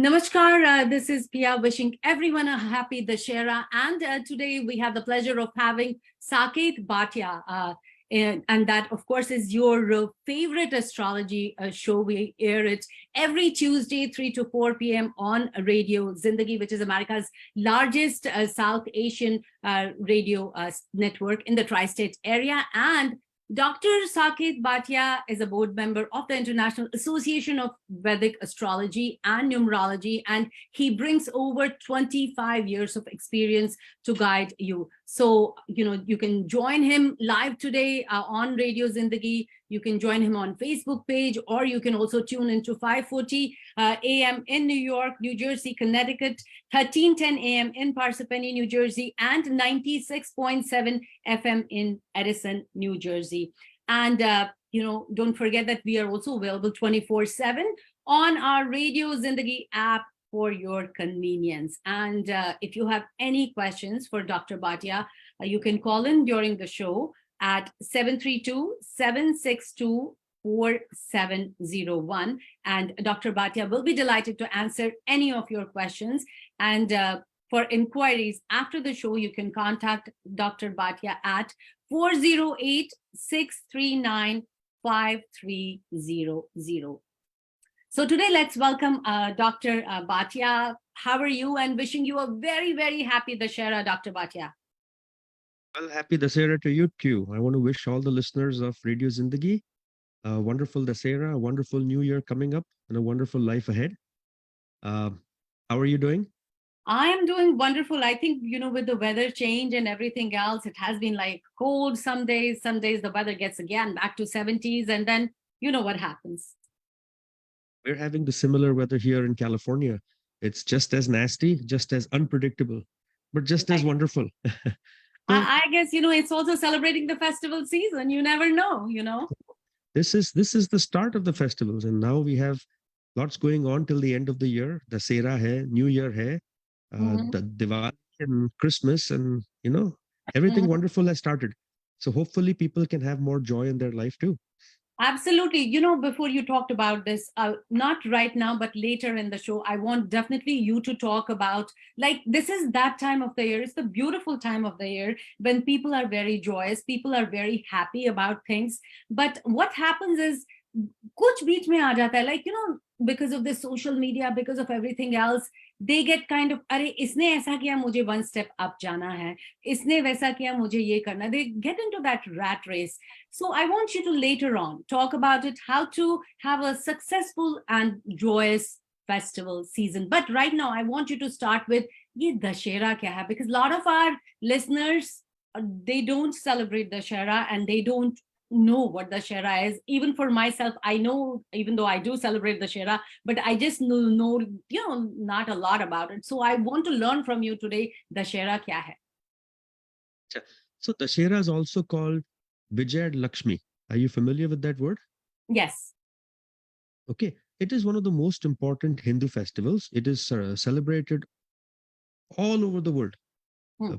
Namaskar, this is Pia wishing everyone a happy Dussehra, and today we have the pleasure of having Saket Bhatia, and that of course is your favorite astrology show. We air it every Tuesday 3 to 4 p.m. on Radio Zindagi, which is America's largest South Asian radio network in the tri-state area. And Dr. Saket Bhatia is a board member of the International Association of Vedic Astrology and Numerology, and he brings over 25 years of experience to guide you. So, you can join him live today on Radio Zindagi. You can join him on Facebook page, or you can also tune into 5:40 a.m. in New York, New Jersey, Connecticut, 13:10 a.m. in Parsippany, New Jersey, and 96.7 FM in Edison, New Jersey. And, don't forget that we are also available 24/7 on our Radio Zindagi app for your convenience. And if you have any questions for Dr. Bhatia, you can call in during the show at 732-762-4701. And Dr. Bhatia will be delighted to answer any of your questions. And for inquiries after the show, you can contact Dr. Bhatia at 408-639-5300. So today, let's welcome Dr. Bhatia. How are you? And wishing you a very, very happy Dussehra, Dr. Bhatia. Well, happy Dussehra to you too. I want to wish all the listeners of Radio Zindagi a wonderful Dussehra, a wonderful new year coming up, and a wonderful life ahead. How are you doing? I am doing wonderful. I think, with the weather change and everything else, it has been like cold some days. Some days the weather gets again back to 70s, and then you know what happens. We're having the similar weather here in California. It's just as nasty, just as unpredictable, but just as wonderful. I guess, it's also celebrating the festival season. You never know. This is the start of the festivals, and now we have lots going on till the end of the year. Dussehra hai, New Year hai, the Diwali and Christmas, and everything wonderful has started. So hopefully people can have more joy in their life too. Absolutely. Before you talked about this, not right now, but later in the show, I want definitely you to talk about, this is that time of the year. It's the beautiful time of the year when people are very joyous, people are very happy about things. But what happens is, kuch beech mein aa jata hai, because of the social media, because of everything else, they get kind of, अरे इसने ऐसा किया मुझे one step up जाना है, इसने वैसा किया मुझे ये करना. They get into that rat race. So I want you to later on talk about it, how to have a successful and joyous festival season. But right now I want you to start with ये Dussehra क्या है, because a lot of our listeners, they don't celebrate Dussehra and they don't know what Dussehra is. Even for myself, I know, even though I do celebrate Dussehra, but I just know not a lot about it. So I want to learn from you today, Dussehra kya hai? So Dussehra is also called Vijay Lakshmi. Are you familiar with that word? Yes. Okay. It is one of the most important Hindu festivals. It is celebrated all over the world.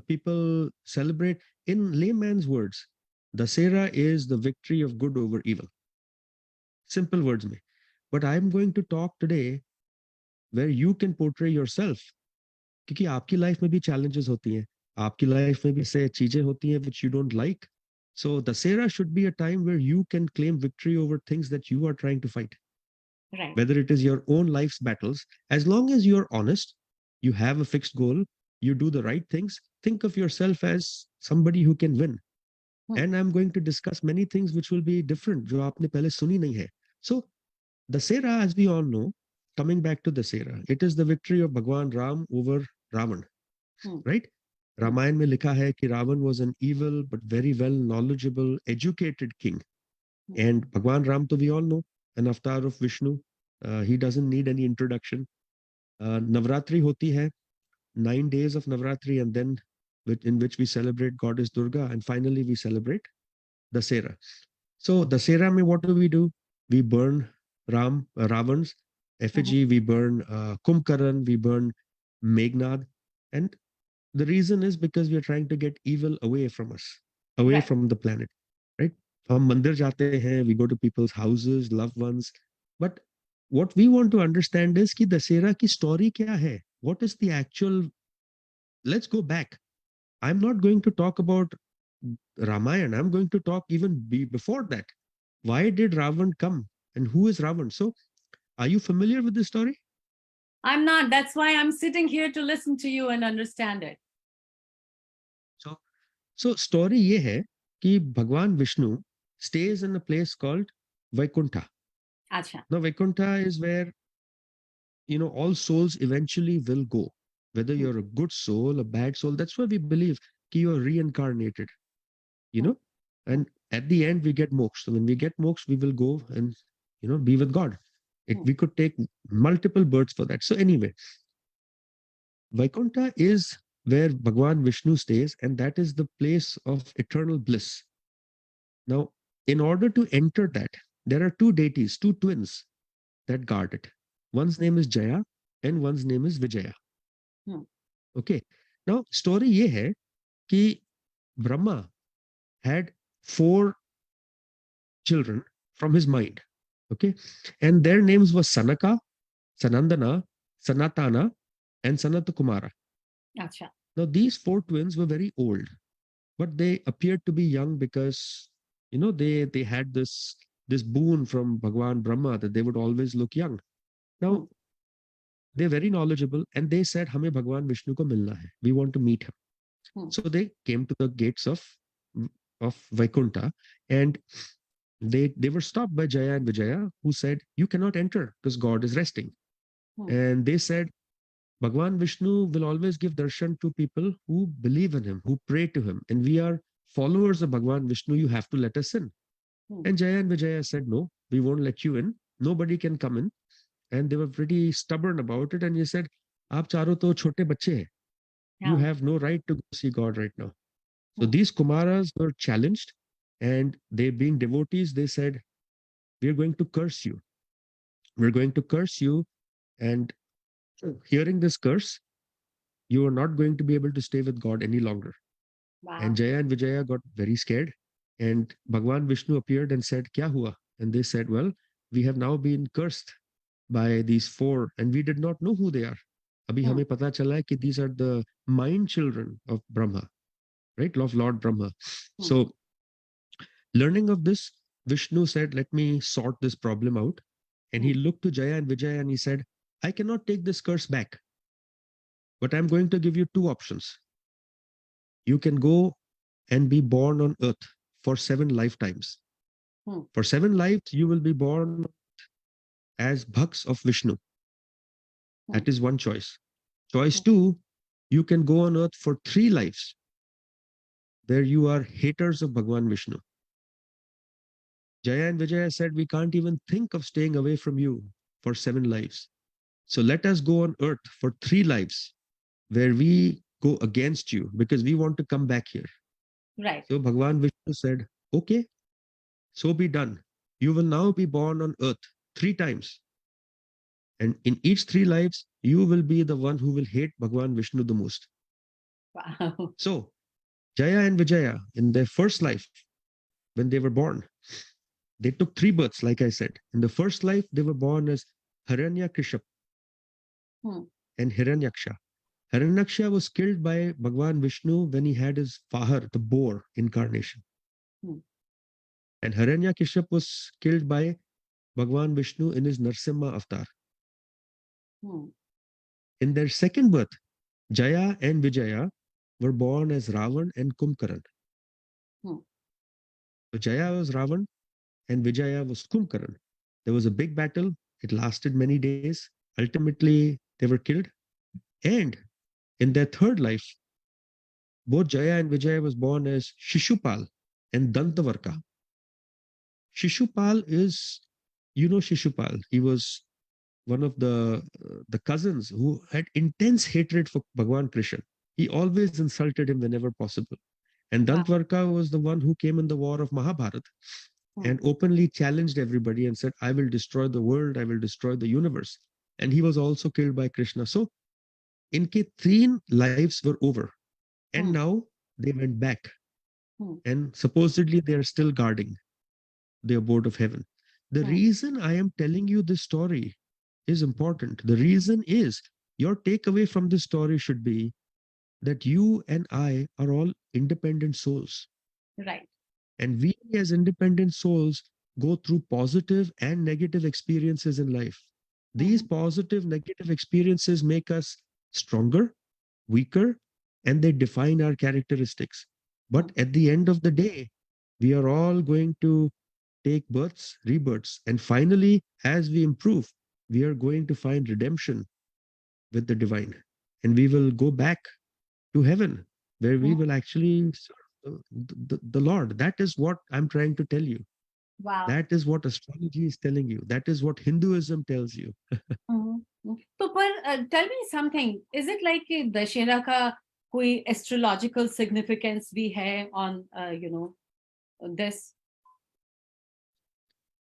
People celebrate, in layman's words, Dussehra is the victory of good over evil. Simple words में. But I'm going to talk today where you can portray yourself. क्योंकि आपकी life में भी challenges होती हैं. आपकी life में भी ऐसे चीजें होती हैं which you don't like. So Dussehra should be a time where you can claim victory over things that you are trying to fight. Right. Whether it is your own life's battles, as long as you're honest, you have a fixed goal, you do the right things, think of yourself as somebody who can win. And I'm going to discuss many things which will be different, जो आपने पहले सुनी नहीं है. So, Dussehra, as we all know, coming back to Dussehra, it is the victory of Bhagwan Ram over Ravan, right? Ramayana में लिखा है कि Ravan was an evil but very well knowledgeable, educated king. And Bhagwan Ram, to we all know, an avatar of Vishnu. He doesn't need any introduction. Navratri hoti hai, 9 days of Navratri, and then in which we celebrate Goddess Durga, and finally we celebrate Dussehra. So Dussehra mein what do? We burn Ravan's effigy, we burn Kumbhkaran, we burn Meghnad, and the reason is because we are trying to get evil away from us, away from the planet, right? हम मंदिर जाते हैं, we go to people's houses, loved ones, but what we want to understand is कि दशहरा की story क्या है? What is the actual? Let's go back. I'm not going to talk about Ramayana. I'm going to talk even before that. Why did Ravan come? And who is Ravan? So, are you familiar with this story? I'm not. That's why I'm sitting here to listen to you and understand it. So, story ये है कि भगवान Vishnu stays in a place called Vaikuntha. Acha. Now, Vaikuntha is where all souls eventually will go. Whether you're a good soul, a bad soul, that's why we believe that you're reincarnated. And at the end we get moksha. So when we get moksha, we will go and be with God. We could take multiple births for that. So anyway, Vaikuntha is where Bhagwan Vishnu stays, and that is the place of eternal bliss. Now, in order to enter that, there are two deities, two twins that guard it. One's name is Jaya and one's name is Vijaya. Okay. Now, story ye hai कि Brahma had 4 children from his mind. Okay. And their names were Sanaka, Sanandana, Sanatana, and Sanatakumara. Acha. Now, these 4 twins were very old, but they appeared to be young because, they had this boon from Bhagwan Brahma that they would always look young. Now, they're very knowledgeable and they said, Hame Bhagwan Vishnu ko milna hai. We want to meet him. So they came to the gates of Vaikuntha, and they were stopped by Jaya and Vijaya, who said, you cannot enter because God is resting. And they said, Bhagwan Vishnu will always give darshan to people who believe in him, who pray to him. And we are followers of Bhagwan Vishnu. You have to let us in. And Jaya and Vijaya said, no, we won't let you in. Nobody can come in. And they were pretty stubborn about it. And he said, aap charo to chote bache hai. You have no right to go see God right now. So these Kumaras were challenged, and they, being devotees, they said, we're going to curse you. We're going to curse you. And hearing this curse, you are not going to be able to stay with God any longer. Wow. And Jaya and Vijaya got very scared. And Bhagwan Vishnu appeared and said, Kya hua? And they said, well, we have now been cursed by these 4, and we did not know who they are. Abhi hame pata chala hai ki these are the mind children of Brahma, right? Of Lord Brahma. So, learning of this, Vishnu said, let me sort this problem out. And he looked to Jaya and Vijaya and he said, I cannot take this curse back, but I'm going to give you 2 options. You can go and be born on earth for 7 lifetimes. For 7 lives, you will be born as Bhaks of Vishnu. That is one choice. Choice 2, you can go on earth for 3 lives, where you are haters of Bhagwan Vishnu. Jaya and Vijaya said, we can't even think of staying away from you for 7 lives. So let us go on earth for 3 lives, where we go against you because we want to come back here. Right. So Bhagwan Vishnu said, okay, so be done. You will now be born on earth 3 times. And in each 3 lives, you will be the one who will hate Bhagwan Vishnu the most. Wow. So Jaya and Vijaya, in their first life, when they were born, they took 3 births, like I said. In the first life, they were born as Hiranyakship and Hiranyaksha. Hiranyaksha was killed by Bhagwan Vishnu when he had his Fahar, the boar incarnation. And Hiranyakship was killed by Bhagwan Vishnu in his Narsimha avatar. In their second birth, Jaya and Vijaya were born as Ravan and Kumbhakarna. So Jaya was Ravan and Vijaya was Kumbhakarna. There was a big battle. It lasted many days. Ultimately, they were killed. And in their third life, both Jaya and Vijaya was born as Shishupal and Dantavarka. Shishupal is, Shishupal. He was one of the cousins who had intense hatred for Bhagwan Krishna. He always insulted him whenever possible. And Dantvarka was the one who came in the war of Mahabharata and openly challenged everybody and said, I will destroy the world, I will destroy the universe. And he was also killed by Krishna. So, inke 3 lives were over. And now they went back. And supposedly they are still guarding the abode of heaven. The reason I am telling you this story is important. The reason is your takeaway from this story should be that you and I are all independent souls. Right. And we, as independent souls, go through positive and negative experiences in life. These Mhm. positive, negative experiences make us stronger, weaker, and they define our characteristics. But Mm. at the end of the day, we are all going to take births, rebirths, and finally, as we improve, we are going to find redemption with the divine. And we will go back to heaven where we will Mm. actually serve the Lord. That is what I'm trying to tell you. Wow. That is what astrology is telling you. That is what Hinduism tells you. Mhm. तो पर tell me something, is it like कि दशहरा का कोई astrological significance भी है on this?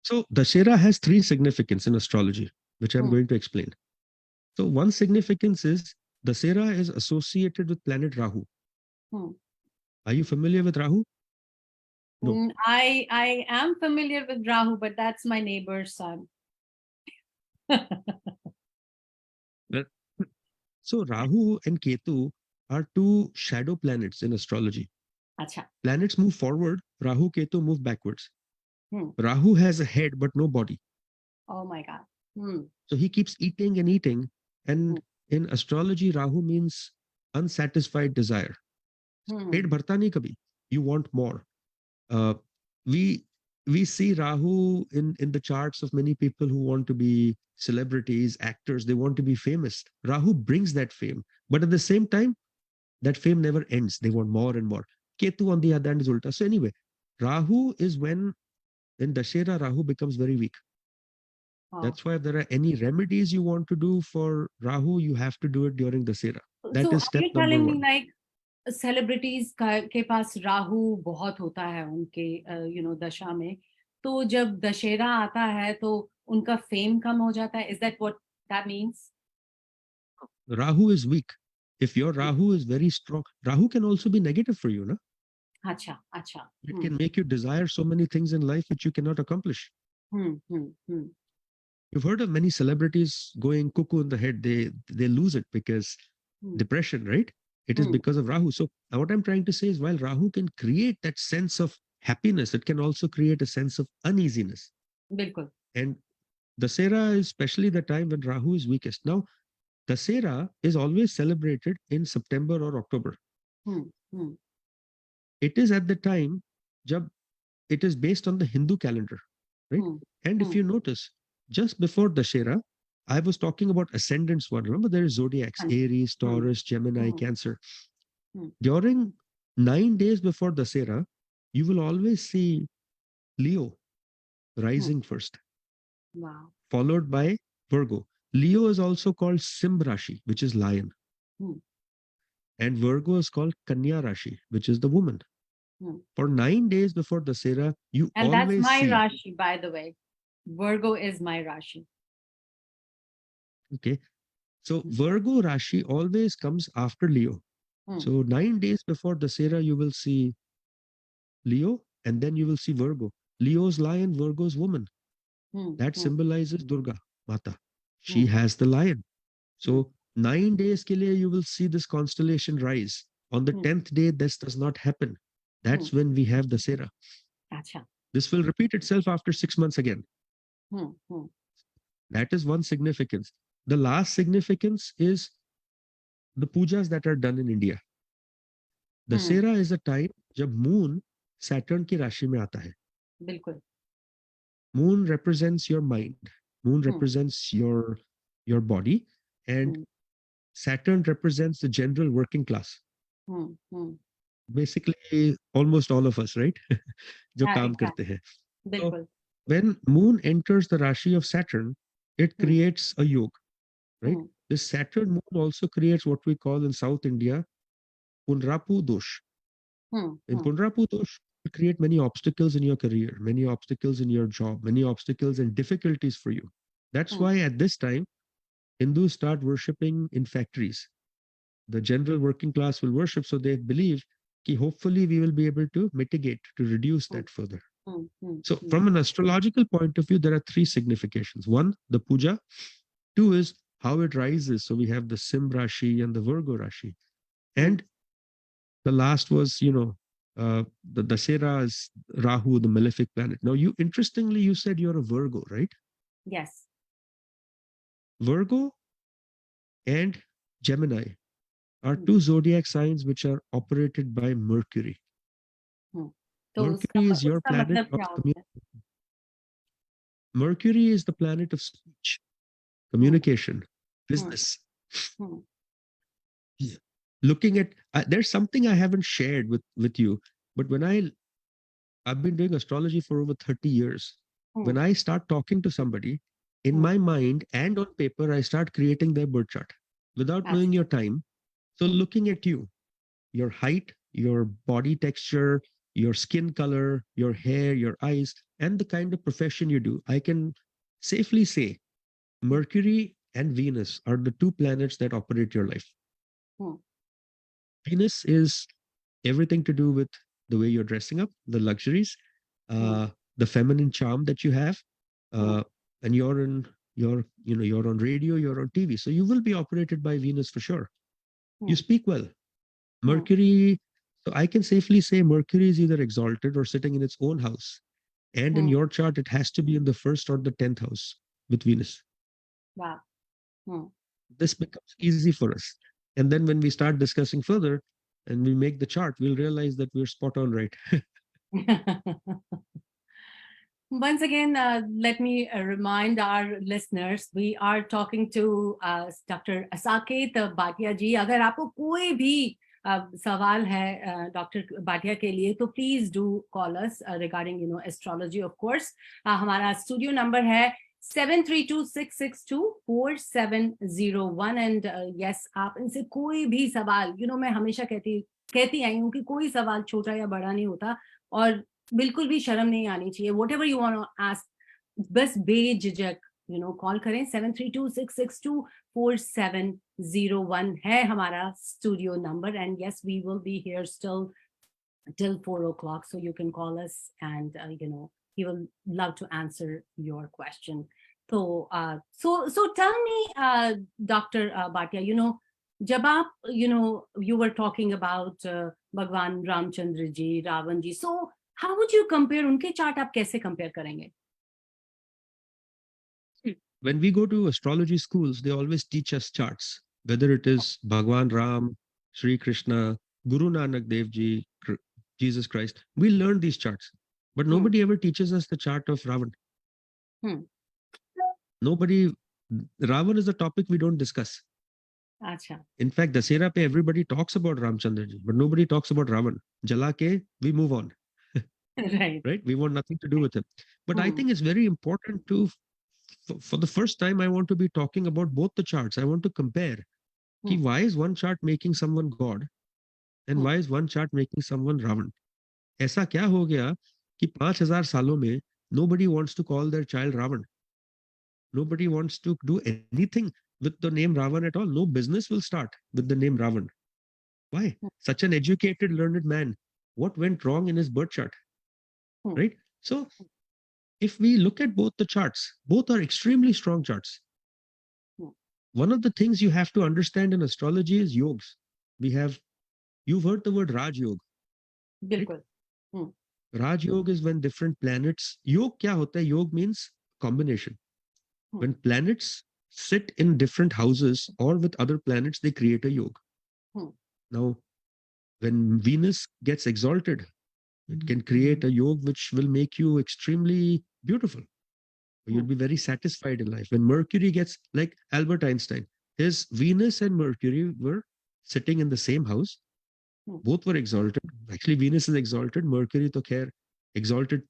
So Dussehra has three significance in astrology, which I'm Hmm. going to explain. So one significance is Dussehra is associated with planet Rahu. Hmm. Are you familiar with Rahu? No. I am familiar with Rahu, but that's my neighbor's son. Well, so Rahu and Ketu are two shadow planets in astrology. अच्छा. Planets move forward, Rahu, Ketu move backwards. Hmm. Rahu has a head but no body. Oh my God. Hmm. So he keeps eating and eating. Hmm. And in astrology, Rahu means unsatisfied desire. Pet Hmm. भरता नहीं कभी. You want more. Uh, we we see Rahu in the charts of many people who want to be celebrities, actors. They want to be famous. Rahu brings that fame, but at the same time, that fame never ends. They want more and more. Ketu on the other hand is ulta. So anyway, Rahu is when in Dashera Rahu becomes very weak. Oh. That's why if there are any remedies you want to do for Rahu, you have to do it during Dussehra. That So is are step you number telling me one. like celebrities के पास राहु बहुत होता है उनके दशा में, तो जब दशहरा आता है तो उनका फेम कम हो जाता है? Is that what that means? Rahu is weak. If your Rahu is very strong, Rahu can also be negative for you, no? अच्छा, अच्छा. It can make you desire so many things in life which you cannot accomplish. Hmm. You've heard of many celebrities going cuckoo in the head. They lose it because depression, right? It is because of Rahu. So what I'm trying to say is while Rahu can create that sense of happiness, it can also create a sense of uneasiness. बिल्कुल. And Dasera is especially the time when Rahu is weakest. Now, Dasera is always celebrated in September or October. Hmm. It is at the time, jab it is based on the Hindu calendar, right? Hmm. And if you notice, just before Dashera, I was talking about ascendants one. Remember, there is zodiacs, हाँ जी. Aries, hmm. Taurus, Gemini, hmm. Cancer. Hmm. During 9 days before Dashera, you will always see Leo rising first, वाह. followed by Virgo. Leo is also called Simb Rashi, which is lion. Hmm. And Virgo is called Kanya Rashi, which is the woman. Hmm. For 9 days before Dasera, you And that's always my see, Rashi, by the way. Virgo is my Rashi. okay, so Virgo Rashi always comes after Leo. Hmm. So 9 days before Dasera, you will see Leo and then you will see Virgo. Leo's lion, Virgo's woman. Hmm. That hmm. symbolizes Durga Mata. She hmm. has the lion. Hmm. So 9 days ke liye you will see this constellation rise. On the hmm. 10th day, this does not happen. Hmm. That's when we have Dasera. अच्छा. This will repeat itself after 6 months again. Hmm. That is one significance. The last significance is the pujas that are done in India. Hmm. Dasera is a time जब moon Saturn की राशि में आता है. बिल्कुल. Moon represents your mind. Moon hmm. represents your body, and hmm. Saturn represents the general working class. Hmm. Basically, almost all of us, right? जो हाँ, काम करते एग्जैक्ट. हैं. So बिल्कुल. when Moon enters the Rashi of Saturn, it hmm. creates a yoga, right? Hmm. This Saturn Moon also creates what we call in South India Punrapu Dosh. In hmm. Punrapu Dosh, you create many obstacles in your career, many obstacles in your job, many obstacles and difficulties for you. That's hmm. why at this time, Hindus start worshipping in factories. The general working class will worship, so they believe that hopefully we will be able to mitigate, to reduce hmm. that further. Hmm. So from an astrological point of view, there are three significations. One, the puja. Two is how it rises. So we have the Sim Rashi and the Virgo Rashi. And the last was, the Dussehra is Rahu, the malefic planet. Now, interestingly, you said you're a Virgo, right? Yes. Virgo and Gemini are two zodiac signs which are operated by Mercury. तो Mercury is your उसका planet मतलब of क्या होता है? communication. Mercury is the planet of speech, communication, business. Yeah. Looking at, there's something I haven't shared with you, but when I've been doing astrology for over 30 years. When I start talking to somebody, in my mind and on paper, I start creating their birth chart without knowing your time. So looking at you, your height, your body texture, your skin color, your hair, your eyes, and the kind of profession you do, I can safely say Mercury and Venus are the two planets that operate your life. Venus is everything to do with the way you're dressing up, the luxuries, the feminine charm that you have, and you're on radio, you're on TV, so you will be operated by Venus for sure. You speak well. Mercury, so I can safely say Mercury is either exalted or sitting in its own house, and in your chart it has to be in the first or the 10th house with Venus. Wow. This becomes easy for us, and then when we start discussing further and we make the chart, we'll realize that we're spot on, right? Once again, let me remind our listeners, we are talking to Dr. Saket Bhatia ji. अगर आपको कोई भी सवाल है doctor Bhatia के लिए तो please do call us regarding astrology of course हमारा स्टूडियो नंबर है 7326624701 एंड यस आप इनसे कोई भी सवाल मैं हमेशा कहती आई हूँ कि कोई सवाल छोटा या बड़ा नहीं होता और बिल्कुल भी शर्म नहीं आनी चाहिए whatever you want to ask बस बेझिझक कॉल करें 7326624701 है हमारा studio number and yes we will be here still till 4 o'clock, so you can call us and he will love to answer your question. So tell me, Dr. Bhatia, jab aap, you were talking about Bhagwan Ramchandra ji, Ravan ji, so how would you compare unke chart aap kaise compare karenge? When we go to astrology schools, they always teach us charts, whether it is Bhagwan Ram, Sri Krishna, Guru Nanak Dev Ji, Jesus Christ. We learn these charts, but nobody ever teaches us the chart of Ravan. Nobody. Ravan is a topic we don't discuss. Achha. In fact, Dussehra pe everybody talks about Ramchandra ji, but nobody talks about Ravan. Jala ke, we move on. Right? We want nothing to do with him. But I think it's very important to, for the first time, I want to be talking about both the charts. I want to compare. Why is one chart making someone God? And why is one chart making someone Ravan? ऐसा क्या हो गया कि 5000 सालों में nobody wants to call their child Ravan. Nobody wants to do anything with the name Ravan at all. No business will start with the name Ravan. Why? Such an educated, learned man. What went wrong in his birth chart? Right? So if we look at both the charts, both are extremely strong charts. One of the things you have to understand in astrology is yogs. You've heard the word Raj Yoga. Bilkul. Raj Yoga is when different planets, Yog kya hota hai? Yog means combination. When planets sit in different houses or with other planets, they create a yoga. Now, when Venus gets exalted, it can create a yoga which will make you extremely beautiful. You'll be very satisfied in life. When Mercury gets, like Albert Einstein, his Venus and Mercury were sitting in the same house. Both were exalted. Actually, Venus is exalted. Mercury to khair exalted,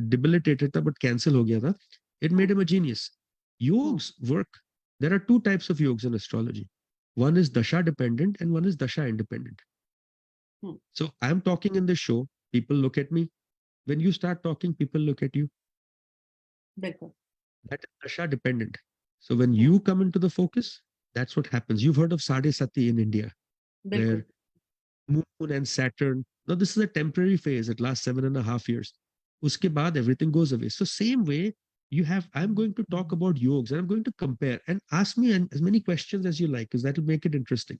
debilitated tha, but cancel ho gaya tha. It made him a genius. Yogs work. There are two types of yogs in astrology. One is dasha dependent and one is dasha independent. So I'm talking in this show. People look at me. When you start talking, people look at you. That is dasha dependent. So when you come into the focus, that's what happens. You've heard of Sade Sati in India, where Moon and Saturn. Now this is a temporary phase. It lasts 7.5 years. Uske baad everything goes away. So same way, I'm going to talk about yogs and I'm going to compare and ask me as many questions as you like, because that will make it interesting.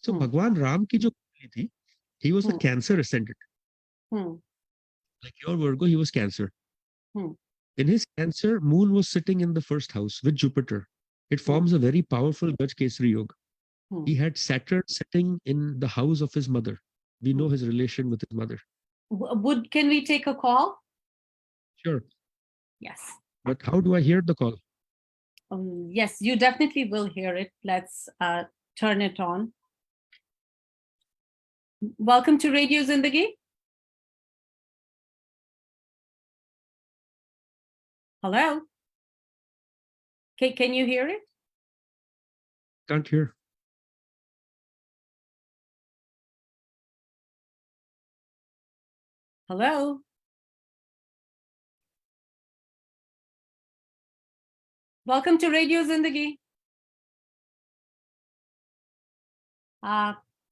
So Bhagwan Ram ki jo kundali thi, he was a Cancer ascendant. Like your Virgo, he was Cancer. In his Cancer, Moon was sitting in the first house with Jupiter. It forms a very powerful Gaj Kesari Yoga. He had Saturn sitting in the house of his mother. We know his relation with his mother. Can we take a call? Sure. Yes. But how do I hear the call? Yes, you definitely will hear it. Let's turn it on. Welcome to Radio Zindagi. Hello. Can you hear it? Can't hear. Hello. Welcome to Radio Zindagi.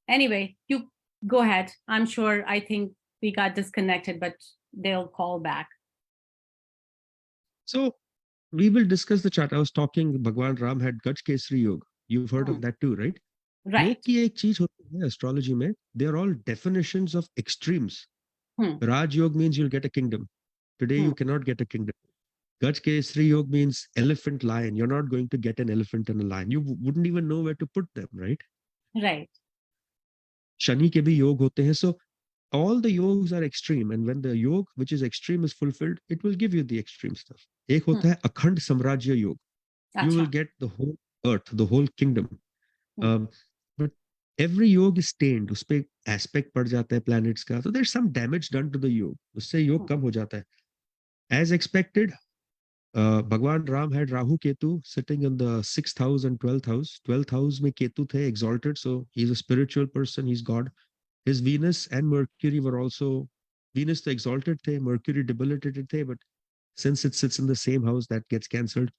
Anyway, you go ahead. I think we got disconnected, but they'll call back. So we will discuss the chart. I was talking, Bhagwan Ram had Gaj Kesari Yoga. You've heard of that too, right? Right. Yog ki ek cheez hoti hai astrology mein. They are all definitions of extremes. Raj Yoga means you'll get a kingdom. Today you cannot get a kingdom. Gaj Kesari Yoga means elephant lion. You're not going to get an elephant and a lion. You wouldn't even know where to put them, right? Right. Shani ke bhi yog hote hain. So all the yogs are extreme, and when the yog which is extreme is fulfilled, it will give you the extreme stuff. Ek hota hai Akhand Samrajya Yoga. You will get the whole earth, the whole kingdom. But every yog is stained. Us pe aspect pad jata hai planets ka. So there's some damage done to the yog. Usse yog kam ho jata hai. As expected, Bhagwan Ram had Rahu Ketu sitting in the 6th house and 12th house. 12th house mein Ketu the exalted. So he's a spiritual person. He's God. His Venus and Mercury were also, Venus the exalted the, Mercury debilitated the, but since it sits in the same house, that gets cancelled.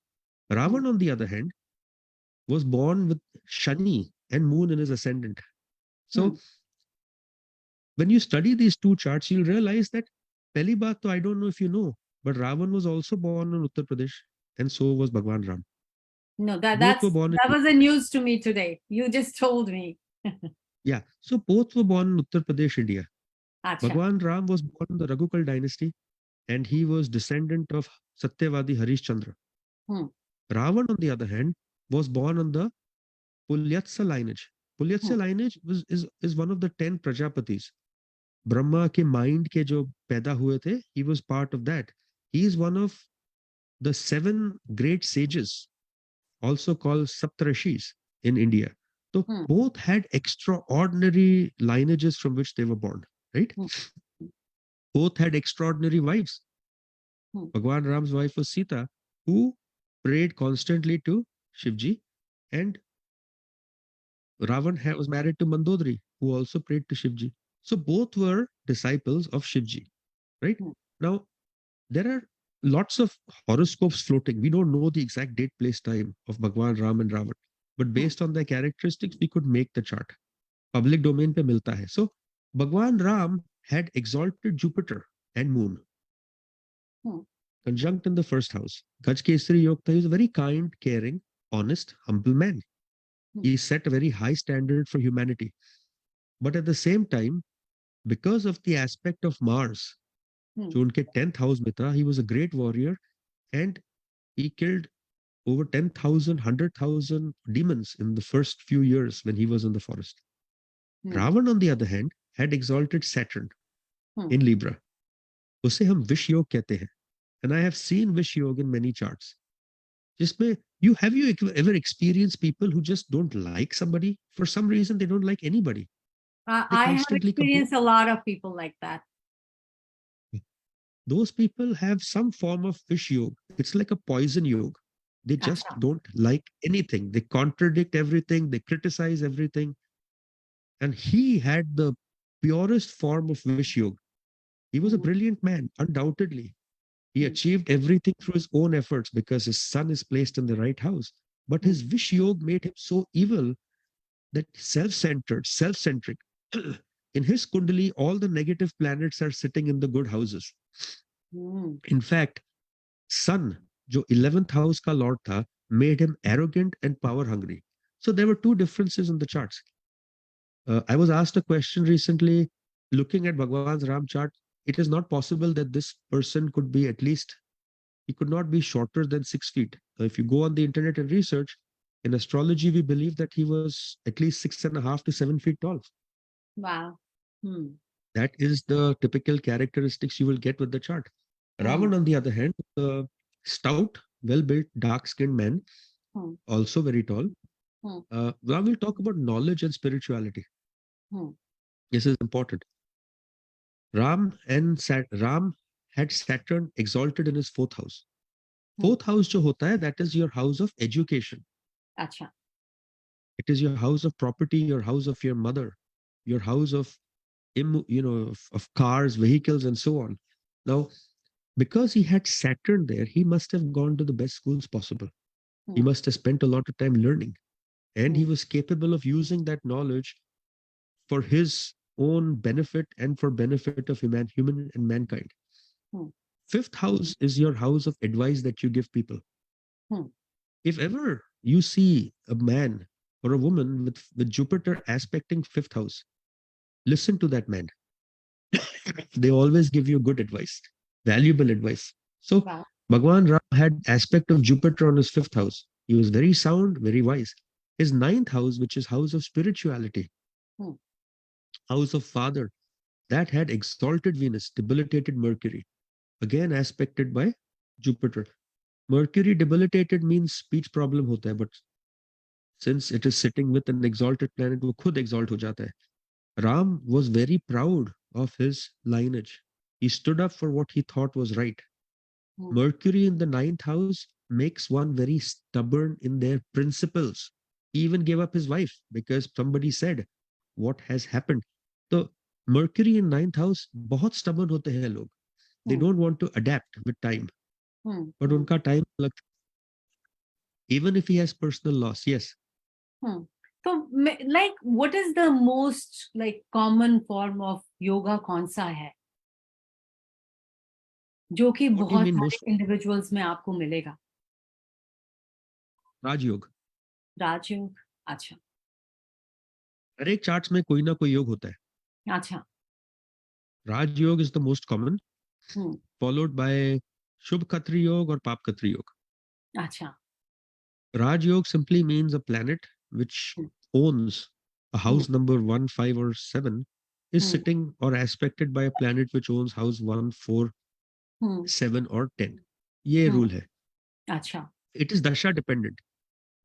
Ravan, on the other hand, was born with Shani and Moon in his ascendant. So when you study these two charts, you'll realize that Pehli baat to I don't know if you know, but Ravan was also born in Uttar Pradesh, and so was Bhagwan Ram. No, that was a news to me today. You just told me. Yeah, so both were born in Uttar Pradesh, India. Achha. Bhagwan Ram was born in the Raghukal dynasty, and he was descendant of Satyavadi Harishchandra. Ravan, on the other hand, was born on the Pulyatsa lineage. Pulyatsa lineage is one of the 10 Prajapatis. Brahma ke mind ke jo paida hue the, he was part of that. He is one of the 7 great sages, also called Saptarashis in India. So both had extraordinary lineages from which they were born, right? Both had extraordinary wives. Bhagwan Ram's wife was Sita, who prayed constantly to Shivji, and Ravan was married to Mandodari, who also prayed to Shivji. So both were disciples of Shivji, right? Now, there are lots of horoscopes floating. We don't know the exact date, place, time of Bhagwan Ram and Ravan, but based on their characteristics, we could make the chart. Public domain pe milta hai. So Bhagwan Ram had exalted Jupiter and Moon, conjunct in the first house. Gaj Kesari Yogta is a very kind, caring, honest, humble man. He set a very high standard for humanity. But at the same time, because of the aspect of Mars, जो उनके 10th house में था, he was a great warrior and he killed over 10,000, 100,000 demons in the first few years when he was in the forest. Ravan, on the other hand, had exalted Saturn in Libra. उसे हम विष योग कहते हैं. And I have seen Vish Yoga in many charts. Have you ever experienced people who just don't like somebody? For some reason, they don't like anybody. I have experienced a lot of people like that. Those people have some form of Vish Yoga. It's like a poison yoga. They just don't like anything. They contradict everything. They criticize everything. And he had the purest form of Vish Yoga. He was a brilliant man, undoubtedly. He achieved everything through his own efforts because his sun is placed in the right house. But his Vish Yoga made him so evil that self-centric. In his Kundali, all the negative planets are sitting in the good houses. In fact, Sun, जो 11th house का lord था, made him arrogant and power hungry. So there were two differences in the charts. I was asked a question recently, looking at Bhagwan's Ram chart, it is not possible that this person could be at least, he could not be shorter than 6 feet. If you go on the internet and research, in astrology, we believe that he was at least 6.5 to 7 feet tall. Wow. That is the typical characteristics you will get with the chart. Ravan, on the other hand, a stout, well-built, dark-skinned man, also very tall. Now we'll talk about knowledge and spirituality. This is important. Ram had Saturn exalted in his fourth house. Fourth house jo hota hai, that is your house of education. Acha. It is your house of property, your house of your mother, your house of of cars, vehicles, and so on. Now, because he had Saturn there, he must have gone to the best schools possible. He must have spent a lot of time learning, and he was capable of using that knowledge for his own benefit and for benefit of human and mankind. Fifth house is your house of advice that you give people. If ever you see a man or a woman with Jupiter aspecting fifth house, listen to that man. They always give you good advice, valuable advice. So Bhagwan Ram had aspect of Jupiter on his fifth house. He was very sound, very wise. His ninth house, which is house of spirituality, house of father, that had exalted Venus, debilitated Mercury, again aspected by Jupiter. Mercury debilitated means speech problem hota hai, but since it is sitting with an exalted planet, wo khud exalt ho jata hai. Ram was very proud of his lineage. He stood up for what he thought was right. Mercury in the ninth house makes one very stubborn in their principles. He even gave up his wife because somebody said, what has happened? So Mercury in ninth house, बहुत stubborn होते हैं लोग. They don't want to adapt with time. But उनका time लगता. Even if he has personal loss, yes. So, like, what is the most like common form of yoga कौन सा है जो कि बहुत सारे individuals में आपको मिलेगा? राजयोग. राजयोग. अच्छा. हर एक चार्ट्स में कोई ना कोई योग होता है. अच्छा. Raj is the most common, followed by Shubh Khatri Yoga or Pap Khatri Yoga. Acha. Raj Yoga simply means a planet which owns a house number 1, 5, or 7 is sitting or aspected by a planet which owns house 1, 4, 7, or 10. Ye rule hai. Acha. It is dasha dependent.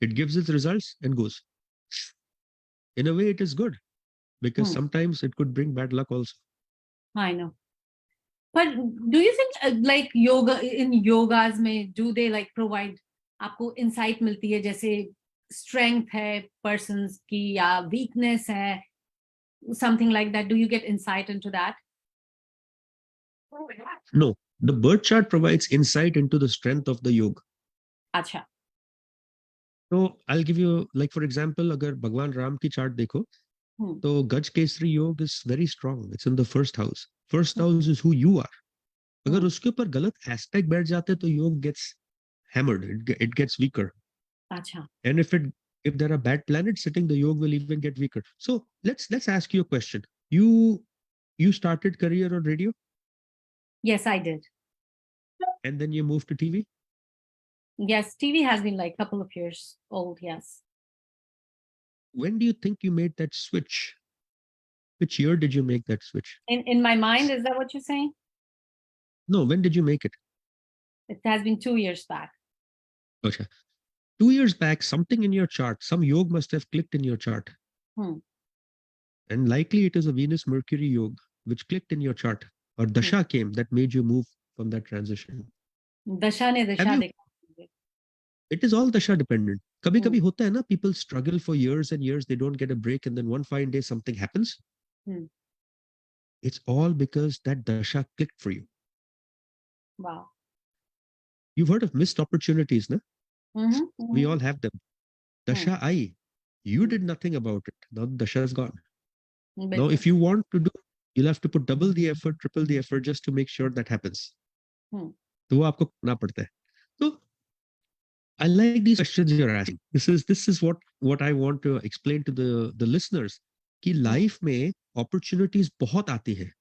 It gives its results and goes. In a way, it is good because sometimes it could bring bad luck also. I know. But do you think like yoga in yogas में do they like provide आपको insight मिलती है जैसे strength है persons की या weakness है something like that? Do you get insight into that? No, the birth chart provides insight into the strength of the yoga. Acha. So I'll give you, like for example, अगर भगवान राम की chart देखो, तो Gaj Kesari Yoga is very strong. It's in the first house. First house is who you are. अगर उसके ऊपर गलत aspect बैठ जाते तो योग gets hammered. It gets weaker. Acha. And if there are bad planets sitting, the yoga will even get weaker. So let's ask you a question. You started career on radio? Yes, I did. And then you moved to TV? Yes, TV has been like a couple of years old, yes. When do you think you made that switch? Which year did you make that switch? In my mind, is that what you're saying? No, when did you make it? It has been 2 years back. Okay. 2 years back, something in your chart, some yoga must have clicked in your chart. And likely it is a Venus Mercury yoga which clicked in your chart, or dasha came that made you move from that transition. Dasha ne dasha dekha. It is all dasha dependent. Kabhi kabhi hota hai na, people struggle for years and years, they don't get a break, and then one fine day something happens. It's all because that dasha clicked for you. Wow. You've heard of missed opportunities, na? We all have them. Dasha ai. You did nothing about it. Now the dasha is gone. Now, if you want to do, you'll have to put double the effort, triple the effort just to make sure that happens. तो वो आपको करना पड़ता है. So I like these questions you're asking. This is what I want to explain to the listeners कि life में opportunities बहुत आती है,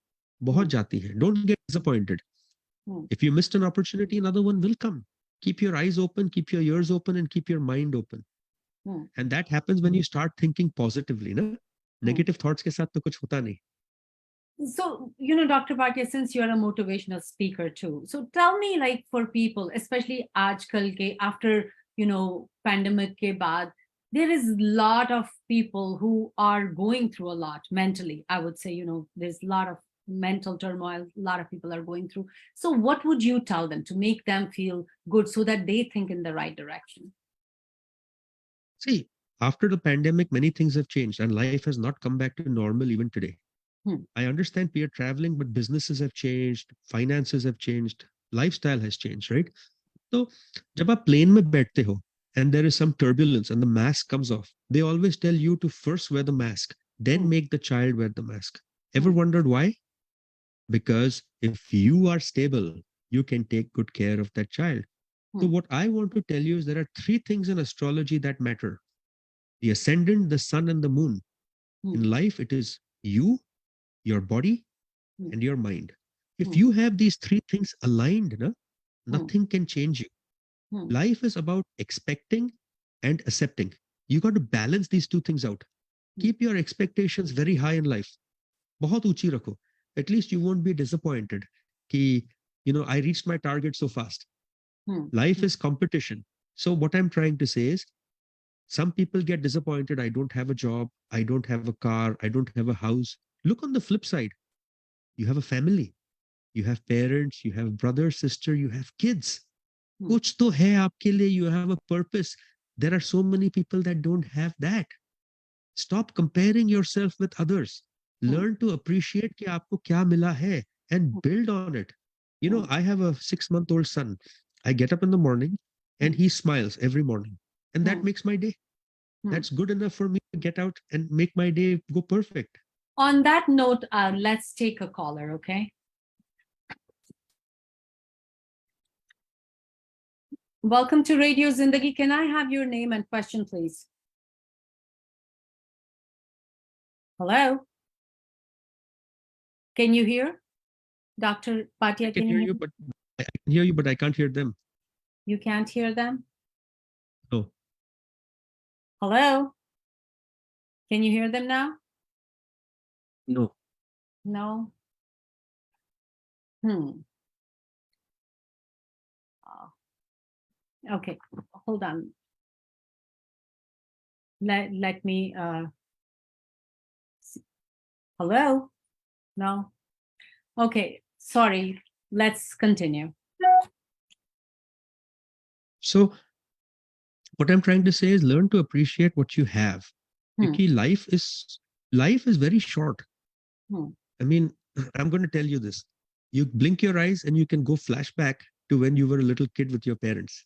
बहुत जाती है. Don't get disappointed. If you missed an opportunity, another one will come. Keep your eyes open, keep your ears open, and keep your mind open. And that happens when you start thinking positively. Na? Negative thoughts के साथ तो कुछ होता नहीं. So, Dr. Bhatia, since you're a motivational speaker too, so tell me, like, for people, especially aajkal ke, after, pandemic ke baad, there is a lot of people who are going through a lot mentally. I would say, there's a lot of mental turmoil, a lot of people are going through. So what would you tell them to make them feel good so that they think in the right direction? See, after the pandemic, many things have changed and life has not come back to normal even today. I understand we are traveling, but businesses have changed, finances have changed, lifestyle has changed, right? So, जब आप plane में बैठते हो and there is some turbulence and the mask comes off, they always tell you to first wear the mask, then make the child wear the mask. Ever wondered why? Because if you are stable, you can take good care of that child. So what I want to tell you is there are three things in astrology that matter: the ascendant, the sun, and the moon. In life, it is you, your body, and your mind. If you have these three things aligned, nothing can change you. Life is about expecting and accepting. You got to balance these two things out. Keep your expectations very high in life. बहुत ऊंची रखो. At least you won't be disappointed कि, I reached my target so fast. Life is competition. So what I'm trying to say is, some people get disappointed. I don't have a job. I don't have a car. I don't have a house. Look on the flip side. You have a family. You have parents. You have brother, sister. You have kids. कुछ तो है आपके लिए. You have a purpose. There are so many people that don't have that. Stop comparing yourself with others. Learn to appreciate कि आपको क्या मिला है and build on it. I have a 6-month-old son. I get up in the morning and he smiles every morning. And that makes my day. That's good enough for me to get out and make my day go perfect. On that note, let's take a caller, okay? Welcome to Radio Zindagi. Can I have your name and question, please? Hello? Can you hear? Dr. Bhatia, I can hear you, but I can hear you, but I can't hear them. You can't hear them? No. Hello? Can you hear them now? No. No? Okay, hold on. Let me, hello? No? Okay, sorry, let's continue. So what I'm trying to say is learn to appreciate what you have. Because life is very short. I mean, I'm going to tell you this. You blink your eyes and you can go flashback to when you were a little kid with your parents.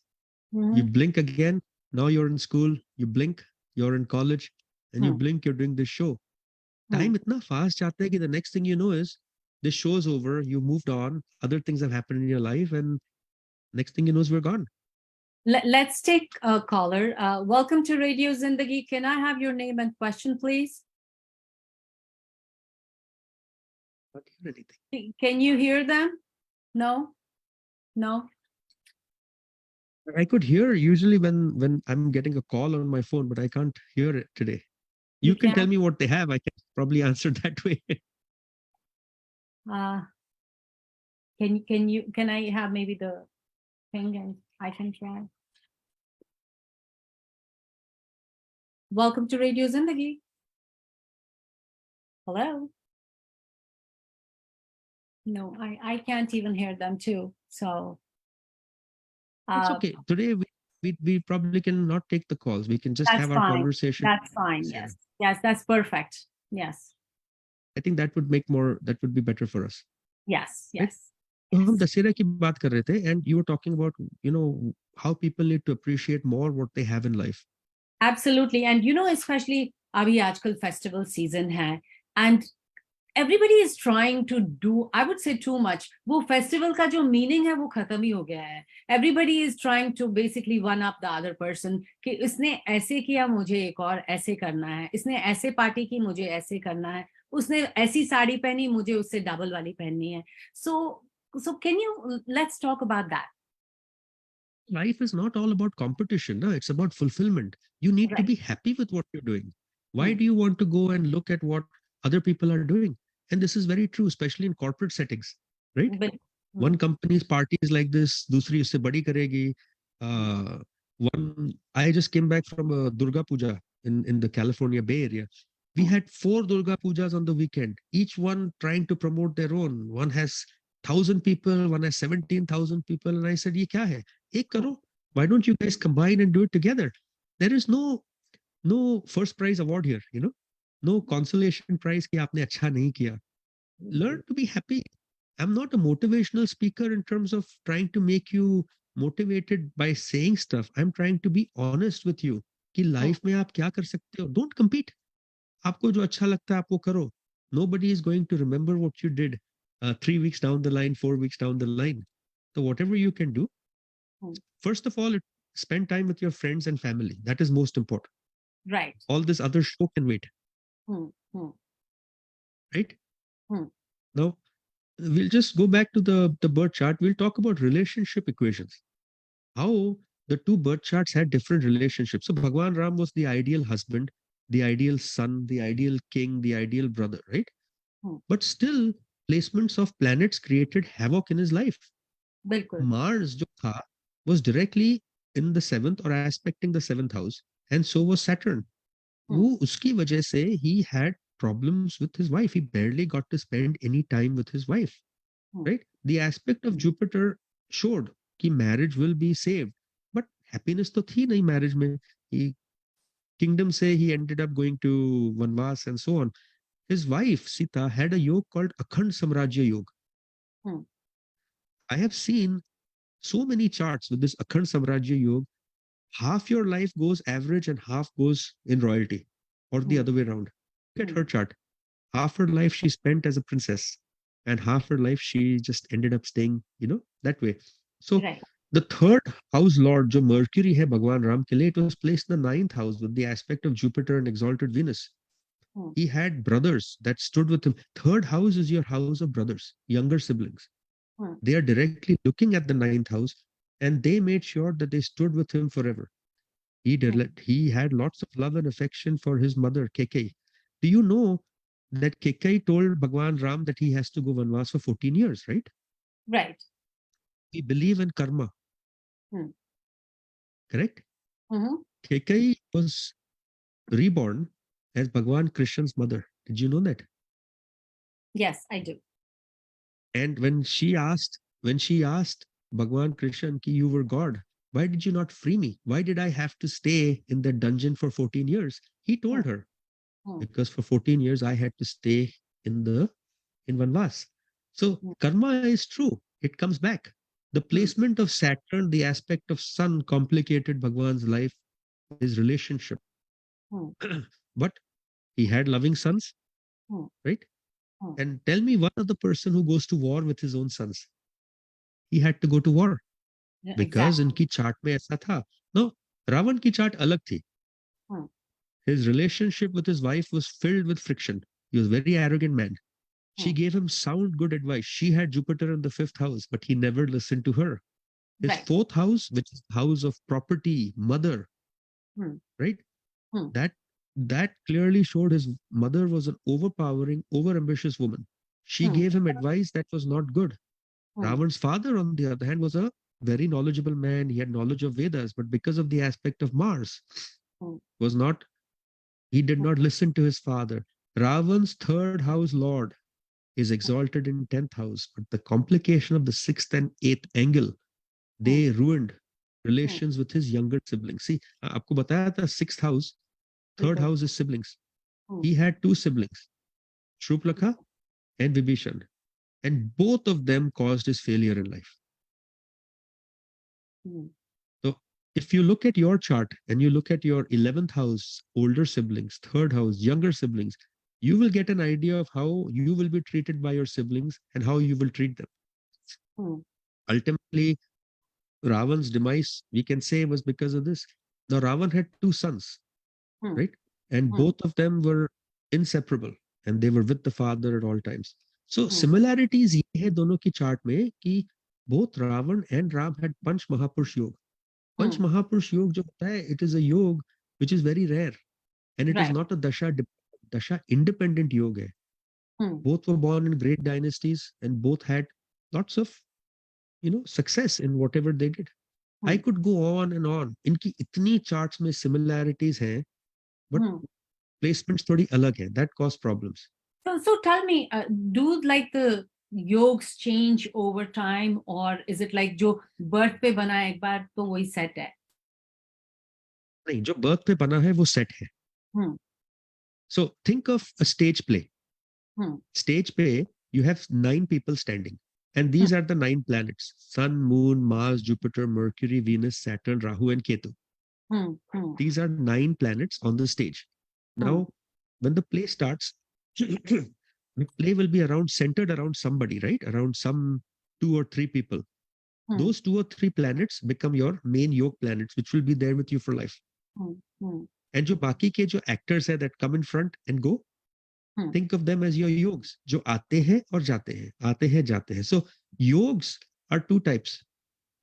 You blink again, now you're in school. You blink, you're in college, and you blink, you're doing this show. Time itna fast jata hai ki the next thing you know is this show's over, you moved on, other things have happened in your life, and next thing you know is we're gone. Let's take a caller. Welcome to Radio Zindagi. Can I have your name and question, please? Not hear anything. Can you hear them? No? No? I could hear usually when I'm getting a call on my phone, but I can't hear it today. You can tell me what they have. I can probably answer that way. Can I have maybe the thing and I can try? Welcome to Radio Zindagi. Hello? No, I can't even hear them too. So it's okay. Today we probably cannot take the calls. We can just have our conversation. That's fine. Yes. Yes, that's perfect. Yes. I think that would be better for us. Yes. Right? Yes. तो हम दशहरा की बात कर रहे थे and you were talking about how people need to appreciate more what they have in life. Absolutely. And especially abhi aajkal festival season hai, and everybody is trying to do, I would say, too much. वो festival का जो meaning है वो खत्म ही हो गया है. Everybody is trying to basically one up the other person कि इसने ऐसे किया मुझे एक और ऐसे करना है, इसने ऐसे पार्टी की मुझे ऐसे करना है, उसने ऐसी साड़ी पहनी मुझे उससे डबल वाली पहननी है. So can you let's talk about that? Life is not all about competition. No, it's about fulfillment. You need to Right. be happy with what you're doing. Why Hmm. do you want to go and look at what other people are doing? And this is very true, especially in corporate settings, right? But, One hmm. company's party is like this, दूसरी उससे बड़ी करेगी. Hmm. One, I just came back from a Durga Puja in the California Bay Area. We Hmm. had 4 Durga Pujas on the weekend, each one trying to promote their own. One has 1,000 people, one has 17,000 people. And I said, ye kya hai? Ek karo. Why don't you guys combine and do it together? There is no first prize award here, no consolation prize ki aapne acha nahi kiya. Learn to be happy. I'm not a motivational speaker in terms of trying to make you motivated by saying stuff. I'm trying to be honest with you कि Hmm. Life में आप क्या कर सकते हो. Don't compete. आपको जो अच्छा लगता है आप वो करो. Nobody is going to remember what you did 3 weeks down the line, 4 weeks down the line. So whatever you can do, Hmm. first of all, spend time with your friends and family. That is most important. Right. All this other show can wait, Hmm. Hmm. right? Hmm. Now, we'll just go back to the birth chart. We'll talk about relationship equations. How the two birth charts had different relationships. So Bhagwan Ram was the ideal husband, the ideal son, the ideal king, the ideal brother, right? Hmm. But still, placements of planets created havoc in his life. बिल्कुल. Mars जो था was directly in the seventh or aspecting the seventh house, and so was Saturn. Hmm. वो उसकी वजह से he had problems with his wife. He barely got to spend any time with his wife, Hmm. right? The aspect of Jupiter showed कि marriage will be saved, but happiness तो थी नहीं marriage में. He kingdom से he ended up going to Vanvas and so on. His wife Sita had a yoga called Akhand Samrajya Yoga. Hmm. I have seen so many charts with this Akhand Samrajya Yoga. Half your life goes average and half goes in royalty, or the Hmm. other way around. Look at Hmm. her chart. Half her life she spent as a princess, and half her life she just ended up staying, that way. So Right. the third house lord, jo Mercury hai Bhagwan Ram ke liye, it was placed in the ninth house with the aspect of Jupiter and exalted Venus. Hmm. He had brothers that stood with him. Third house is your house of brothers, younger siblings. Hmm. They are directly looking at the ninth house, and they made sure that they stood with him forever. He had lots of love and affection for his mother, Kekai. Do you know that Kekai told Bhagwan Ram that he has to go Vanvas for 14 years, right? Right. We believe in karma, Hmm. correct? Mm-hmm. Kekai was reborn as Bhagwan Krishna's mother. Did you know that? Yes, I do. And when she asked Bhagwan Krishna, ki you were God, why did you not free me? Why did I have to stay in that dungeon for 14 years? He Hmm. told her, Hmm. because for 14 years I had to stay in Vanvas. So Hmm. karma is true. It comes back. The Hmm. placement of Saturn, the aspect of Sun complicated Bhagwan's life, his relationship. Hmm. But he had loving sons, Hmm. right? Hmm. And tell me one other person who goes to war with his own sons. He had to go to war Yeah, because exactly. इनकी chart में ऐसा था. No, Ravan की chart अलग थी. Hmm. His relationship with his wife was filled with friction. He was a very arrogant man. She Hmm. gave him sound good advice. She had Jupiter in the fifth house, but he never listened to her. His Right. fourth house, which is house of property, mother, Hmm. right? Hmm. That clearly showed his mother was an overpowering, overambitious woman. She Hmm. gave him advice that was not good. Hmm. Ravan's father, on the other hand, was a very knowledgeable man. He had knowledge of Vedas, but because of the aspect of Mars, Hmm. was not he did Hmm. not listen to his father. Ravan's third house lord is Hmm. exalted in 10th house, but the complication of the sixth and eighth angle, Hmm. they ruined Hmm. relations with his younger siblings. See, आपको बताया था sixth house, third बिल्कुल. house is siblings. Hmm. He had two siblings, Shruplakha and Vibhishan, and both of them caused his failure in life. Hmm. So if you look at your chart and you look at your 11th house, older siblings, third house, younger siblings, you will get an idea of how you will be treated by your siblings and how you will treat them. Hmm. Ultimately, Ravan's demise, we can say, was because of this. Now, Ravan had two sons, Hmm. right? And Hmm. both of them were inseparable and they were with the father at all times. So, Hmm. similarities ये है दोनों की chart में कि both Ravan and Ram had Panch Mahapurush Yog. Panch Hmm. Mahapurush Yog जो होता है, it is a yog which is very rare and it is Right. not a dasha independent yoga hai. Hmm. Both were born in great dynasties and both had lots of success in whatever they did. I Hmm. could go on and on. इनकी इतनी charts में similarities हैं, but Hmm. placements थोड़ी अलग हैं. That cause problems. So tell me, do like the yogs change over time, or is it like जो birth पे बना है एक बार तो वही set है? नहीं, जो birth पे बना है वो set है. Hmm. So think of a stage play. Hmm. Stage play, you have 9 people standing. And Hmm. these are the 9 planets: Sun, Moon, Mars, Jupiter, Mercury, Venus, Saturn, Rahu, and Ketu. Hmm. Hmm. These are 9 planets on the stage. Hmm. Now, when the play starts, the play will be centered around somebody, right? Around some 2 or 3 people. Hmm. Those 2 or 3 planets become your main yoga planets, which will be there with you for life. Hmm. Hmm. And जो बाकी के जो actors है that come in front and go, Hmm. think of them as your yogs, जो आते हैं और जाते हैं, आते हैं जाते हैं. So yogs are 2 types: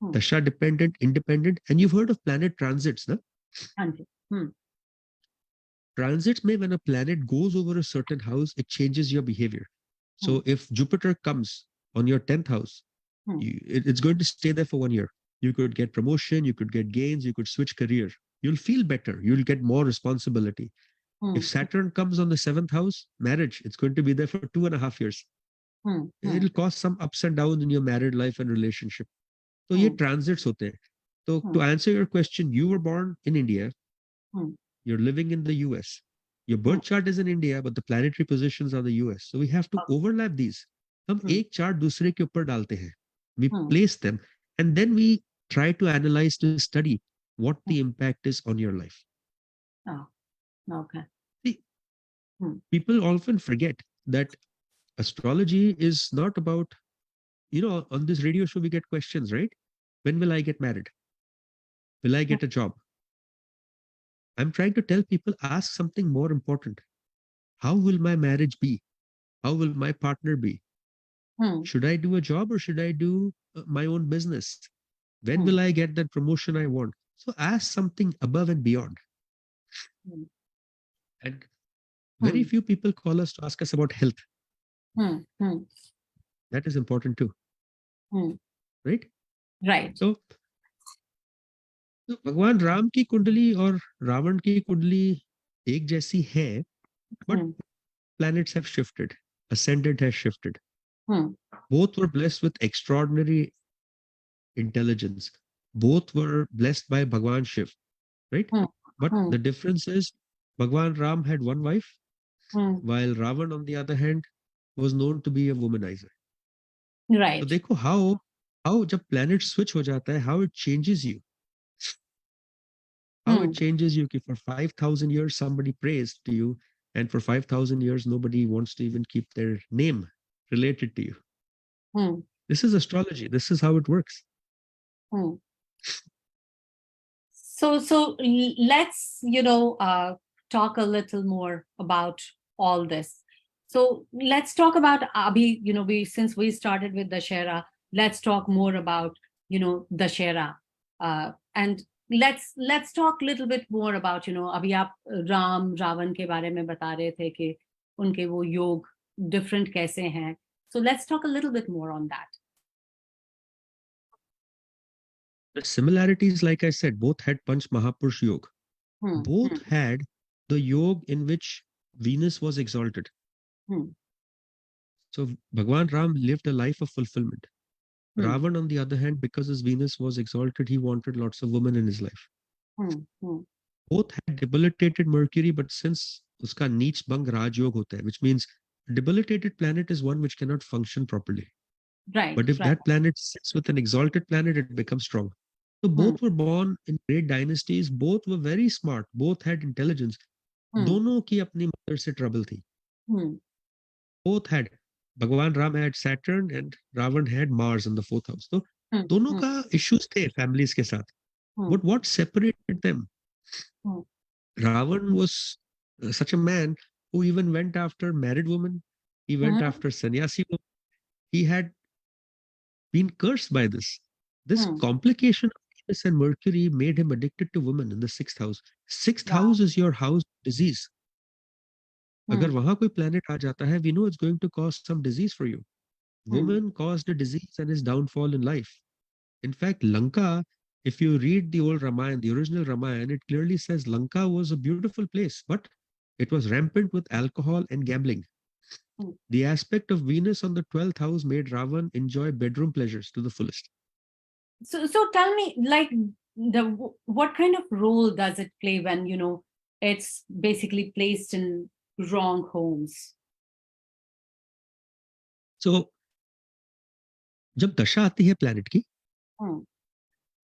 Hmm. dasha dependent, independent, and you've heard of planet transits, no? हाँ जी. Hmm. Transits may, when a planet goes over a certain house, it changes your behavior. Hmm. So if Jupiter comes on your 10th house, Hmm. it's going to stay there for 1 year. You could get promotion, you could get gains, you could switch career. You'll feel better. You'll get more responsibility. Hmm. If Saturn comes on the 7th house, marriage, it's going to be there for 2.5 years. Hmm. Hmm. It'll cause some ups and downs in your married life and relationship. So ये Hmm. transits होते हैं. So Hmm. to answer your question, you were born in India, Hmm. you're living in the US. Your Hmm. birth chart is in India, but the planetary positions are the US. So we have to Okay. overlap these. हम Hmm. एक chart दूसरे के ऊपर डालते हैं. We Hmm. place them and then we try to analyze, to study what Hmm. the impact is on your life. Oh, okay. See, Hmm. people often forget that astrology is not about, on this radio show we get questions, right? When will I get married? Will I Hmm. get a job? I'm trying to tell people, ask something more important. How will my marriage be? How will my partner be? Hmm. Should I do a job or should I do my own business? When Hmm. will I get that promotion I want? So ask something above and beyond. Hmm. And very Hmm. few people call us to ask us about health. Hmm. Hmm. That is important too, Hmm. right? Right. तो भगवान राम की कुंडली और रावण की कुंडली एक जैसी है, but Hmm. planets have shifted, ascendant has shifted. Hmm. Both were blessed with extraordinary intelligence. Both were blessed by Bhagwan Shiv, right? Hmm. But Hmm. the difference is Bhagwan Ram had one wife, Hmm. while Ravan, on the other hand, was known to be a womanizer. तो Right. देखो how जब planet switch हो जाता है, how it changes you. How Hmm. it changes you. कि for 5,000 years somebody prays to you, and for 5,000 years nobody wants to even keep their name related to you. Hmm. This is astrology. This is how it works. Hmm. So let's talk a little more about all this. So let's talk about Abhi. We since we started with Dussehra, let's talk more about Dussehra, and let's talk a little bit more about अभी आप राम रावण के बारे में बता रहे थे कि उनके वो योग different कैसे हैं. So let's talk a little bit more on that. The similarities, like I said, both had Panch Mahapurush Yoga. Hmm. Both had the yoga in which Venus was exalted. Hmm. So Bhagwan Ram lived a life of fulfillment. Hmm. Ravan, on the other hand, because his Venus was exalted, he wanted lots of women in his life. Hmm. Hmm. Both had debilitated Mercury, but since uska neech bang Raj Yoga hota hai, which means a debilitated planet is one which cannot function properly. Right. But if Right. that planet sits with an exalted planet, it becomes strong. So Hmm. both were born in great dynasties. Both were very smart. Both had intelligence. Hmm. दोनों की अपनी mother से trouble थी. Hmm. Both had Bhagwan Ram had Saturn and Ravan had Mars in the fourth house. So Hmm. दोनों Hmm. का issues थे families के साथ. Hmm. But what separated them? Hmm. Ravan was such a man who even went after married women. He went Hmm. after sannyasi women. He had been cursed by this. This Hmm. complication of Venus and Mercury made him addicted to women in the sixth house. Sixth Wow. house is your house of disease. Hmm. अगर वहां कोई planet आ जाता है, we know it's going to cause some disease for you. Hmm. Women caused a disease and his downfall in life. In fact, Lanka, if you read the old Ramayana, the original Ramayana, it clearly says Lanka was a beautiful place, but it was rampant with alcohol and gambling. Hmm. The aspect of Venus on the 12th house made Ravan enjoy bedroom pleasures to the fullest. So tell me, like, what kind of role does it play when, it's basically placed in wrong homes? So, जब दशा आती है planet की, Hmm.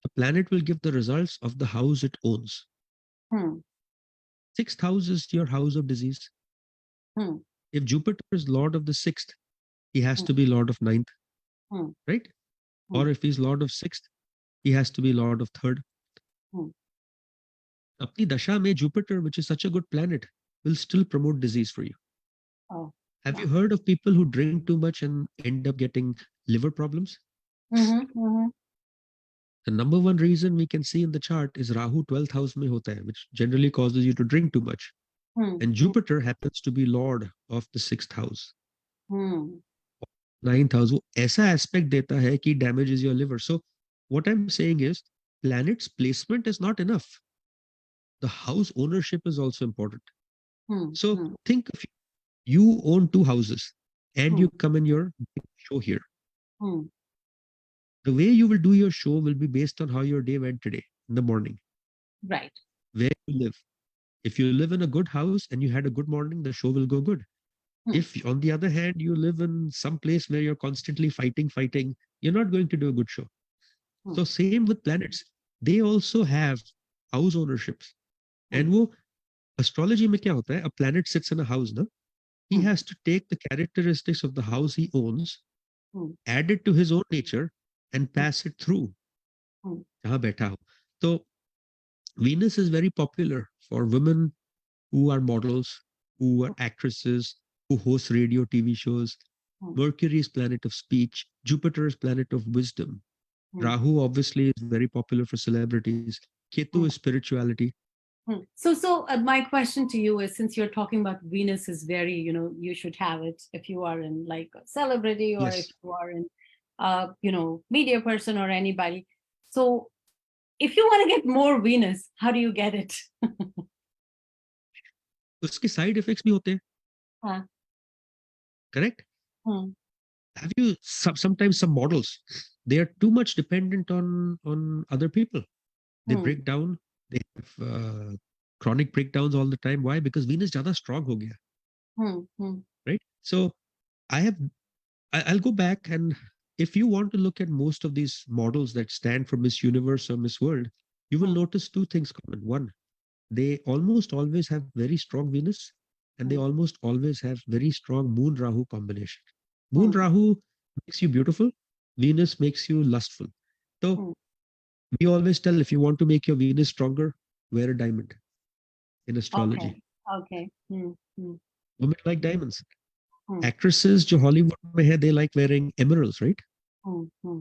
the planet will give the results of the house it owns. Hmm. Sixth house is your house of disease. Hmm. If Jupiter is lord of the sixth, he has Hmm. to be lord of ninth, Hmm. right? Hmm. Or if he's lord of sixth, he has to be lord of third. Hmm. अपनी दशा में Jupiter, which is such a good planet, will still promote disease for you. Oh, Have wow. you heard of people who drink too much and end up getting liver problems? Mm-hmm. Mm-hmm. The number one reason we can see in the chart is Rahu 12th house में होता है, which generally causes you to drink too much. Hmm. And Jupiter happens to be lord of the sixth house. Hmm. Ninth house वो ऐसा aspect देता है कि damages your liver. So what I'm saying is planet's placement is not enough. The house ownership is also important. Hmm. So Hmm. think of you own two houses and Hmm. you come in your show here. Hmm. The way you will do your show will be based on how your day went today in the morning, Right. where you live. If you live in a good house and you had a good morning, the show will go good. Hmm. If, on the other hand, you live in some place where you're constantly fighting, you're not going to do a good show. Hmm. So, same with planets. They also have house ownerships. Hmm. And वो astrology में क्या होता है? A planet sits in a house, no? He Hmm. has to take the characteristics of the house he owns, Hmm. add it to his own nature, and Hmm. pass it through. Hmm. जहाँ बैठा हो. So Venus is very popular for women who are models, who are actresses, who host radio, TV shows. Hmm. Mercury is planet of speech. Jupiter is planet of wisdom. Hmm. Rahu obviously is very popular for celebrities. Ketu Hmm. is spirituality. So my question to you is, since you're talking about Venus is very, you should have it if you are in like a celebrity or if Yes. you are in, media person or anybody. So if you want to get more Venus, how do you get it? उसके side effects भी होते हैं. Huh. Correct? Hmm. Have you sometimes some models, they are too much dependent on other people. They Hmm. break down. They have chronic breakdowns all the time. Why? Because Venus ज़्यादा strong हो गया. Hmm. Hmm. Right? So I have I'll go back, and if you want to look at most of these models that stand for Miss Universe or Miss World, you will Hmm. notice two things common. One, they almost always have very strong Venus, and they Hmm. almost always have very strong Moon Rahu combination. Moon Hmm. Rahu makes you beautiful, Venus makes you lustful. So Hmm. we always tell, if you want to make your Venus stronger, wear a diamond in Okay. astrology. Okay. Hmm. Hmm. Women like diamonds. Hmm. Actresses जो Hollywood में है, they like wearing emeralds, right? Hmm. Hmm.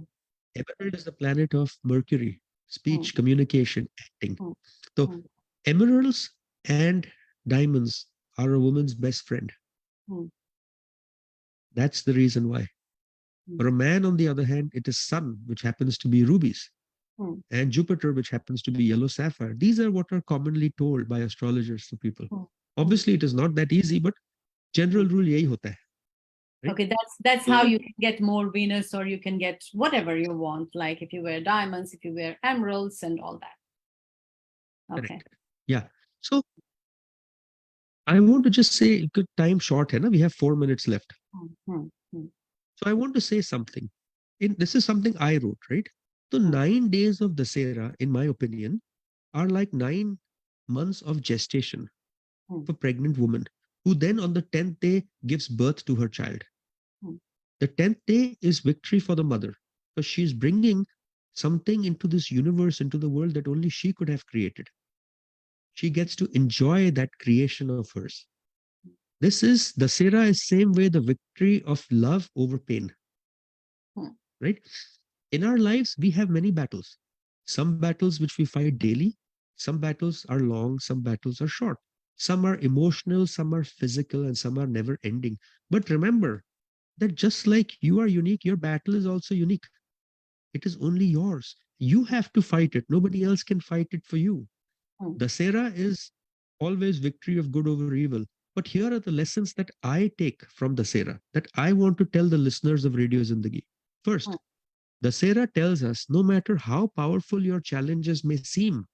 Emerald is the planet of Mercury, Hmm. speech, communication, acting. Hmm. So Hmm. emeralds and diamonds are a woman's best friend. Hmm. That's the reason why. Hmm. For a man, on the other hand, it is Sun, which happens to be rubies, Hmm. and Jupiter, which happens to be yellow sapphire. These are what are commonly told by astrologers to people. Hmm. Hmm. Obviously, it is not that easy, but general rule यही होता है, right? Okay, that's how So you can get more Venus, or you can get whatever you want, like if you wear diamonds, if you wear emeralds and all that. Okay. correct. Yeah. So I want to just say, good time short है ना? We have 4 minutes left. Hmm. Hmm. Hmm. So I want to say something. This is something I wrote, right? So Hmm. 9 days of Dussehra, in my opinion, are like 9 months of gestation Hmm. for pregnant women who then on the 10th day gives birth to her child. Hmm. The 10th day is victory for the mother because she's bringing something into this universe, into the world that only she could have created. She gets to enjoy that creation of hers. This is Dussehra is same way the victory of love over pain. Hmm. Right? In our lives, we have many battles. Some battles which we fight daily, some battles are long, some battles are short. Some are emotional, some are physical, and some are never ending. But remember that just like you are unique, your battle is also unique. It is only yours. You have to fight it. Nobody else can fight it for you. Hmm. Dussehra is always victory of good over evil. But here are the lessons that I take from Dussehra that I want to tell the listeners of Radio Zindagi. Hmm. First, Dussehra tells us no matter how powerful your challenges may seem,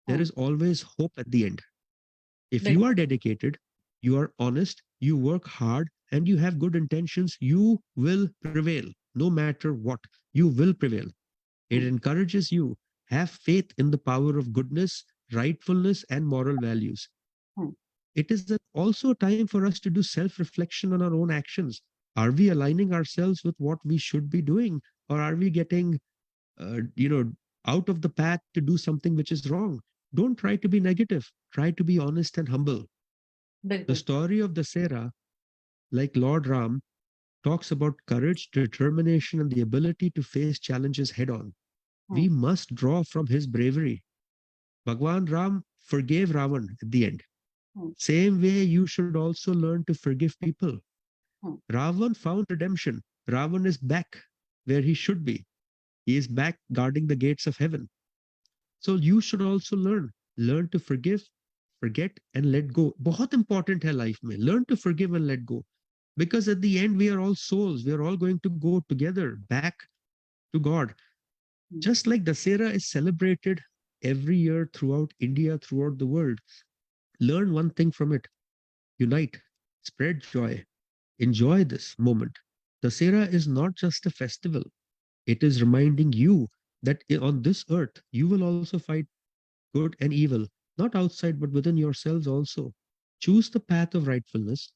there Hmm. is always hope at the end. If Big. you are dedicated, you are honest, you work hard, and you have good intentions, you will prevail. No matter what, you will prevail. It Hmm. encourages you. Have faith in the power of goodness, rightfulness, and moral values. Hmm. It is also a time for us to do self reflection on our own actions. Are we aligning ourselves with what we should be doing? Or are we getting out of the path to do something which is wrong? Don't try to be negative. Try to be honest and humble. Big. The story of Dussehra, like Lord Ram, talks about courage, determination, and the ability to face challenges head on. Hmm. We must draw from his bravery. Bhagwan Ram forgave Ravan at the end. Hmm. Same way, you should also learn to forgive people. Hmm. Ravan found redemption. Ravan is back where he should be. He is back guarding the gates of heaven. So you should also learn to forgive, forget, and let go. बहुत important है life में. Learn to forgive and let go. Because at the end, we are all souls. We are all going to go together back to God. Hmm. Just like Dussehra is celebrated every year throughout India, throughout the world, learn one thing from it. Unite, spread joy, enjoy this moment. Dussehra is not just a festival. It is reminding you that on this earth, you will also fight good and evil, not outside, but within yourselves also. Choose the path of rightfulness,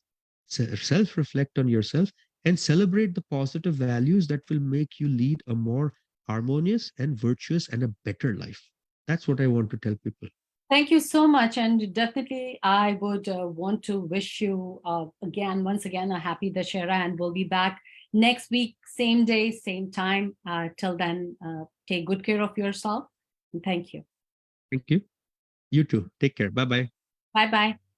self reflect on yourself, and celebrate the positive values that will make you lead a more harmonious and virtuous and a better life. That's what I want to tell people. Thank you so much. And definitely, I would want to wish you once again, a happy Dussehra, and we'll be back next week, same day, same time. Till then, take good care of yourself. And thank you. Thank you. You too. Take care. Bye bye. Bye bye.